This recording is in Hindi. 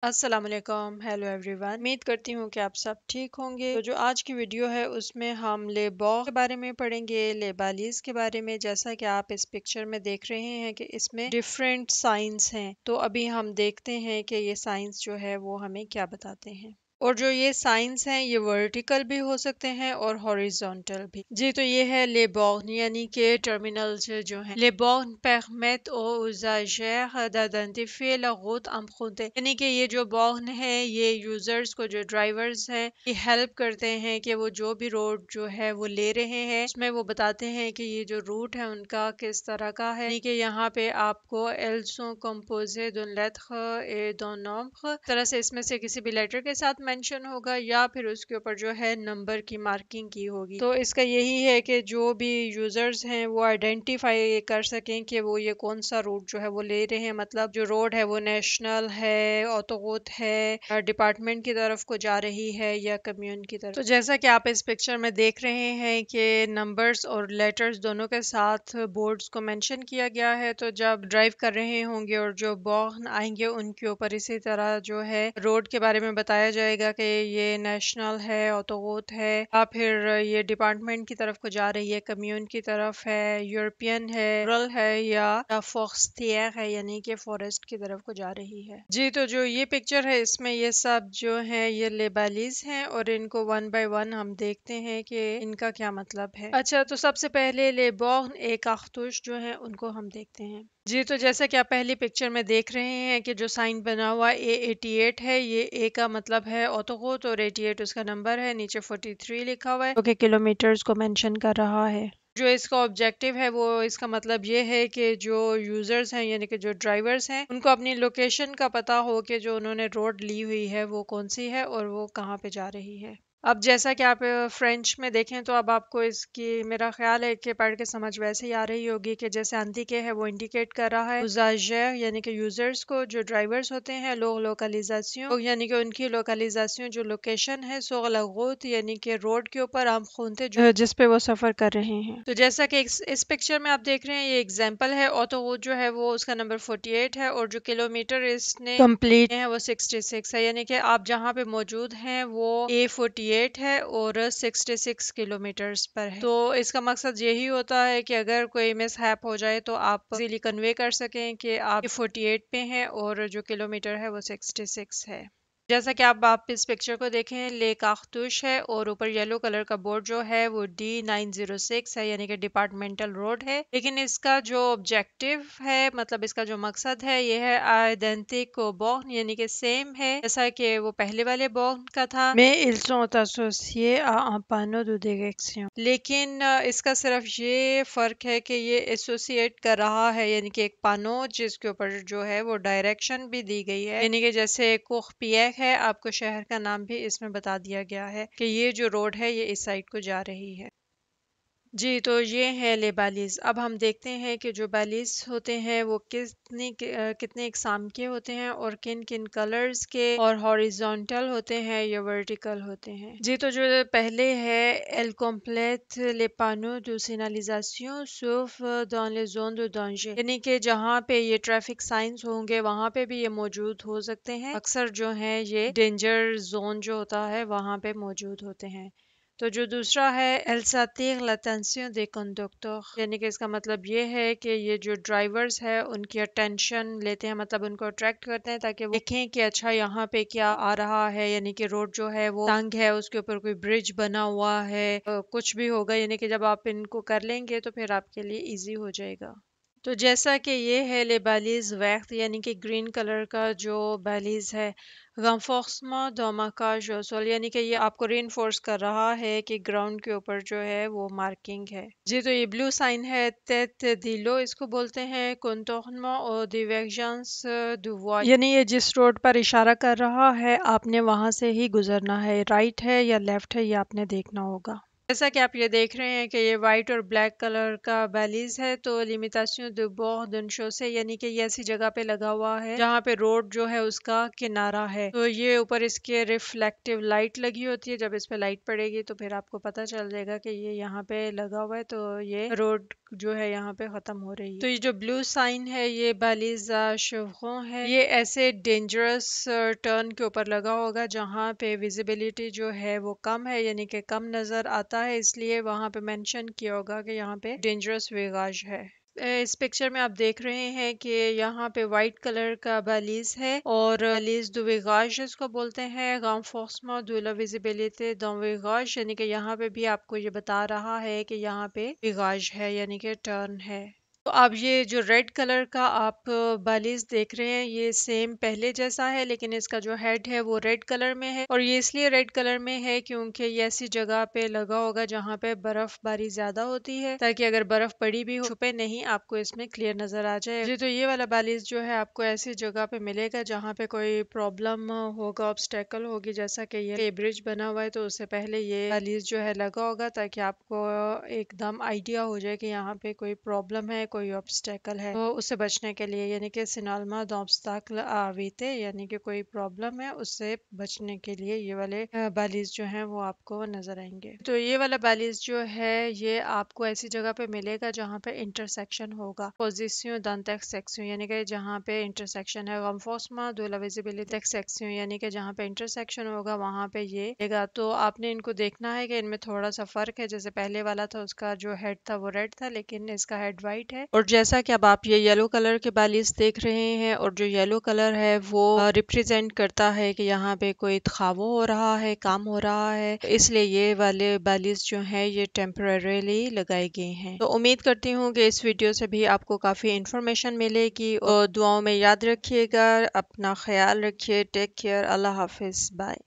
अस्सलाम वालेकुम। Hello everyone. उम्मीद करती हूँ कि आप सब ठीक होंगे। तो जो आज की वीडियो है उसमें हम लेबॉग के बारे में पढ़ेंगे, लेबालिस के बारे में। जैसा कि आप इस पिक्चर में देख रहे हैं कि इसमें डिफरेंट साइंस हैं, तो अभी हम देखते हैं कि ये साइंस जो है वो हमें क्या बताते हैं। और जो ये साइंस हैं ये वर्टिकल भी हो सकते हैं और हॉरिजॉन्टल भी। जी, तो ये है लेबॉग यानी कि टर्मिनल्स जो हैं। लेबॉग permet aux usagers d'identifier la route empruntée, यानी कि ये जो बॉग है ये यूजर्स को, जो ड्राइवर्स हैं, ये हेल्प करते हैं कि वो जो भी रोड जो है वो ले रहे हैं उसमें वो बताते हैं कि ये जो रूट है उनका किस तरह का है। यानी कि यहाँ पे आपको elles sont composées d'une lettre et d'un nombre, तरह से इसमें से किसी भी लेटर के साथ मेंशन होगा या फिर उसके ऊपर जो है नंबर की मार्किंग की होगी। तो इसका यही है कि जो भी यूजर्स हैं वो आइडेंटिफाई कर सकें कि वो ये कौन सा रूट जो है वो ले रहे हैं। मतलब जो रोड है वो नेशनल है, ऑटोरोड है, डिपार्टमेंट की तरफ को जा रही है या कम्यून की तरफ। तो जैसा कि आप इस पिक्चर में देख रहे हैं कि नंबर्स और लेटर्स दोनों के साथ बोर्ड्स को मेंशन किया गया है। तो जब ड्राइव कर रहे होंगे और जो बॉग आएंगे उनके ऊपर इसी तरह जो है रोड के बारे में बताया जाएगा कि ये नेशनल है, ऑटोरोड है, या फिर ये डिपार्टमेंट की तरफ को जा रही है, कम्यून की तरफ है, यूरोपियन है, रूरल है या फॉक्सटियर है यानी कि फॉरेस्ट की तरफ को जा रही है। जी, तो जो ये पिक्चर है इसमें ये सब जो है ये लेबालिस हैं और इनको वन बाय वन हम देखते हैं कि इनका क्या मतलब है। अच्छा, तो सबसे पहले लेबॉग एक आख्तुश जो है उनको हम देखते हैं। जी, तो जैसा कि आप पहली पिक्चर में देख रहे हैं कि जो साइन बना हुआ A88 है, ये ए का मतलब है ऑटोरोड और 88 उसका नंबर है, नीचे 43 लिखा हुआ है जो कि किलोमीटर्स को मेंशन कर रहा है। जो इसका ऑब्जेक्टिव है वो इसका मतलब ये है कि जो यूजर्स हैं यानी कि जो ड्राइवर्स हैं उनको अपनी लोकेशन का पता हो कि जो उन्होंने रोड ली हुई है वो कौन सी है और वो कहाँ पे जा रही है। अब जैसा कि आप फ्रेंच में देखें तो अब आपको इसकी मेरा ख्याल है कि पढ़ के समझ वैसे ही आ रही होगी कि जैसे आंधी के है वो इंडिकेट कर रहा है उजाजर यानी कि यूजर्स को, जो ड्राइवर्स होते हैं, लोग लोकलाइजेशन यानी कि उनकी लोकलाइजेशन जो लोकेशन है, सो लगोत यानी कि रोड के ऊपर हम खूनते जो जिस पे वो सफर कर रहे हैं। तो जैसा कि इस पिक्चर में आप देख रहे हैं ये एग्जाम्पल है, ऑटो जो है वो उसका नंबर 48 है और जो किलोमीटर इसने कंप्लीट है वो 66 है, यानी कि आप जहाँ पे मौजूद हैं वो A48 है और 66 किलोमीटर्स पर है। तो इसका मकसद यही होता है कि अगर कोई मिस हैप हो जाए तो आप इजीली कन्वे कर सकें कि आप A48 पे हैं और जो किलोमीटर है वो 66 है। जैसा कि आप इस पिक्चर को देखें, लेक आख्तुश है और ऊपर येलो कलर का बोर्ड जो है वो D906 है यानी कि डिपार्टमेंटल रोड है। लेकिन इसका जो ऑब्जेक्टिव है, मतलब इसका जो मकसद है, ये है आइडेंटिक बॉग यानी कि सेम है जैसा कि वो पहले वाले बॉग का था। मैं ils sont associés à un panneau de direction, लेकिन इसका सिर्फ ये फर्क है कि ये एसोसिएट कर रहा है यानी कि एक पानो जिसके ऊपर जो है वो डायरेक्शन भी दी गई है, यानी कि जैसे कोखपियक है, आपको शहर का नाम भी इसमें बता दिया गया है कि ये जो रोड है ये इस साइड को जा रही है। जी, तो ये है लेबालिस। अब हम देखते हैं कि जो बालिस होते हैं वो कितने इकसाम के होते हैं और किन किन कलर्स के, और हॉरिजॉन्टल होते हैं या वर्टिकल होते हैं। जी, तो जो पहले है L complète les panneaux de signalisation sauf dans les zones de danger, यानी कि जहाँ पे ये ट्रैफिक साइंस होंगे वहाँ पे भी ये मौजूद हो सकते हैं। अक्सर जो है ये डेंजर जोन जो होता है वहाँ पे मौजूद होते हैं। तो जो दूसरा है एल सातिर l'attention des conducteurs, यानी कि इसका मतलब ये है कि ये जो ड्राइवर्स है उनकी अटेंशन लेते हैं, मतलब उनको अट्रैक्ट करते हैं ताकि वो देखें कि अच्छा यहाँ पे क्या आ रहा है, यानी कि रोड जो है वो तंग है, उसके ऊपर कोई ब्रिज बना हुआ है, कुछ भी होगा, यानी कि जब आप इनको कर लेंगे तो फिर आपके लिए इजी हो जाएगा। तो जैसा कि ये है लेबालिस वैक्ट यानी कि ग्रीन कलर का जो बैलिस है, renforcement dans marquage au sol, यानी कि ये आपको रीइंफोर्स कर रहा है कि ग्राउंड के ऊपर जो है वो मार्किंग है। जी, तो ये ब्लू साइन है tête d'îlot, इसको बोलते हैं contournement और divergence du voie, यानी ये जिस रोड पर इशारा कर रहा है आपने वहां से ही गुजरना है, राइट है या लेफ्ट है ये आपने देखना होगा। जैसा कि आप ये देख रहे हैं कि ये वाइट और ब्लैक कलर का बैलीज है, तो लिमिटाशन दे बोर्ड d'une chaussée यानी कि ये ऐसी जगह पे लगा हुआ है जहाँ पे रोड जो है उसका किनारा है। तो ये ऊपर इसके रिफ्लेक्टिव लाइट लगी होती है, जब इस पे लाइट पड़ेगी तो फिर आपको पता चल जाएगा कि ये यहाँ पे लगा हुआ है, तो ये रोड जो है यहाँ पे खत्म हो रही है। तो ये जो ब्लू साइन है ये बैलीज शेवरों है। ये ऐसे डेंजरस टर्न के ऊपर लगा होगा जहाँ पे विजिबिलिटी जो है वो कम है, यानी कि कम नजर आता है, इसलिए वहां पे मेंशन किया होगा कि यहाँ पे डेंजरस वेगाज है। इस पिक्चर में आप देख रहे हैं कि यहाँ पे वाइट कलर का बैलीज है और बैलीज दो वेगाज इसको बोलते हैं, renforcement de la visibilité dans वेगाज, यानी कि यहाँ पे भी आपको ये बता रहा है कि यहाँ पे वेगाज है यानी कि टर्न है। तो अब ये जो रेड कलर का आप बालीज देख रहे हैं ये सेम पहले जैसा है, लेकिन इसका जो हेड है वो रेड कलर में है, और ये इसलिए रेड कलर में है क्योंकि ये ऐसी जगह पे लगा होगा जहाँ पे बर्फबारी ज्यादा होती है, ताकि अगर बर्फ पड़ी भी हो छुपे नहीं, आपको इसमें क्लियर नजर आ जाए। जी, तो ये वाला बालीज जो है आपको ऐसी जगह पे मिलेगा जहाँ पे कोई प्रॉब्लम होगा, ऑब्स्टेकल होगी, जैसा कि ये ब्रिज बना हुआ है तो उससे पहले ये बालीज जो है लगा होगा, ताकि आपको एकदम आइडिया हो जाए कि यहाँ पे कोई प्रॉब्लम है, कोई ऑब्स्टेकल है, तो उससे बचने के लिए, यानी कि सिनालमा d'obstacle à éviter, यानी कि कोई प्रॉब्लम है उससे बचने के लिए ये वाले बालीज जो हैं वो आपको नजर आएंगे। तो ये वाला बालीज जो है ये आपको ऐसी जगह पे मिलेगा जहाँ पे इंटरसेक्शन होगा, पोजीशन d'intersection यानी कि जहाँ पे इंटरसेक्शन है, renforcement de la visibilité d'intersection यानी कि जहाँ पे इंटरसेक्शन होगा वहाँ पे ये लेगा। तो आपने इनको देखना है कि इनमें थोड़ा सा फर्क है, जैसे पहले वाला था उसका जो हेड था वो रेड था, लेकिन इसका हेड वाइट है। और जैसा कि अब आप ये येलो कलर के बालिश देख रहे हैं, और जो येलो कलर है वो रिप्रेजेंट करता है कि यहाँ पे कोई खावो हो रहा है, काम हो रहा है, इसलिए ये वाले बालिश जो है ये टेम्परेरीली लगाए गए हैं। तो उम्मीद करती हूँ कि इस वीडियो से भी आपको काफी इंफॉर्मेशन मिलेगी, और दुआओं में याद रखिएगा, अपना ख्याल रखिए, टेक केयर, अल्लाह हाफिज, बाय।